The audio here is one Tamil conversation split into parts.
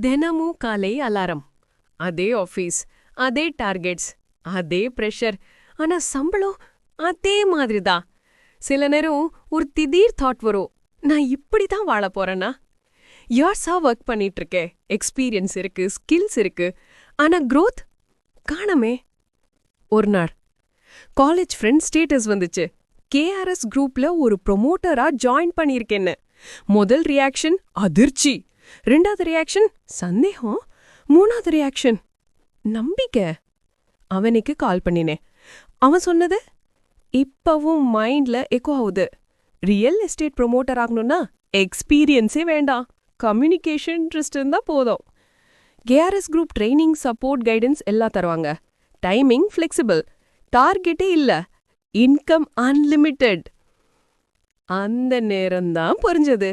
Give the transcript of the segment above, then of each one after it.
தினமும் காலை அலாரம். அதே ஆஃபீஸ், அதே டார்கெட்ஸ், அதே ப்ரெஷர். ஆனா சம்பளம் அதே மாதிரி தான். சில நேரம் ஒரு திடீர் தாட் வரும், நான் இப்படி தான் வாழ போறேனா? இயர்ஸா ஒர்க் பண்ணிட்டு இருக்கேன், எக்ஸ்பீரியன்ஸ் இருக்கு, ஸ்கில்ஸ் இருக்கு, ஆனா growth காணமே. ஒரு நாள் காலேஜ் ஃப்ரெண்ட் ஸ்டேட்டஸ் வந்துச்சு, கேஆர்எஸ் குரூப்ல ஒரு ப்ரொமோட்டரா ஜாயின் பண்ணியிருக்கேன்னு. முதல் ரியாக்ஷன் அதிர்ச்சி, ரெண்டாவது ரியாக்ஷன் சந்தேகம், மூணாவது ரியாக்ஷன் நம்பிக்கை. அவனுக்கு கால் பண்ணினேன். அவன் சொன்னது இப்பவும் மைண்ட்ல எக்கோ ஆகுது. ரியல் எஸ்டேட் ப்ரொமோட்டர் ஆகணும்னா எக்ஸ்பீரியன்ஸே வேண்டாம், கம்யூனிகேஷன் இன்ட்ரெஸ்ட் இருந்தா போதும். KRS group training, support, guidance எல்லாம் தருவாங்க. டைமிங் ஃப்ளெக்சிபிள், டார்கெட்டே இல்ல, இன்கம் அன்லிமிட்டெட். அந்த நேரம்தான் புரிஞ்சது,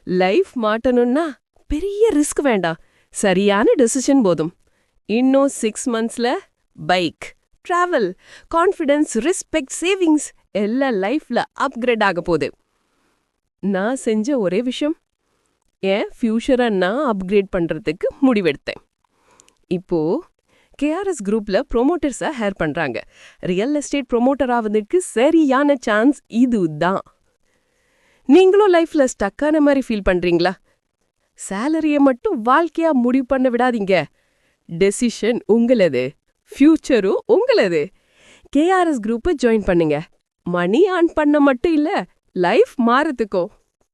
லைஃப் மாட்டணும்னா பெரிய ரிஸ்க் வேண்டாம், சரியான டெசிஷன் போதும். இன்னும் 6 monthsல bike, travel, confidence, respect, savings எல்லாம் லைஃப்ல அப்கிரேட் ஆக போகுது. நான் செஞ்ச ஒரே விஷயம், என் ஃபியூச்சரை நான் அப்கிரேட் பண்றதுக்கு முடிவெடுத்தேன். இப்போ கேஆர்எஸ் குரூப்ல ப்ரொமோட்டர்ஸா ஹேர் பண்றாங்க. ரியல் எஸ்டேட் ப்ரொமோட்டர் ஆவதற்கு சரியான சான்ஸ் இதுதான். நீங்களும் லைஃப்ல ஸ்டக்கான மாதிரி ஃபீல் பண்றீங்களா? சேலரிய மட்டும் வாழ்க்கையா முடிவு பண்ண விடாதீங்க. டெசிஷன் உங்களது, ஃபியூச்சரும் உங்களது. கேஆர்எஸ் குரூப்பை ஜாயின் பண்ணுங்க. மணி ஆன் பண்ண மட்டும் இல்ல, லைஃப் மாறதுக்கும்.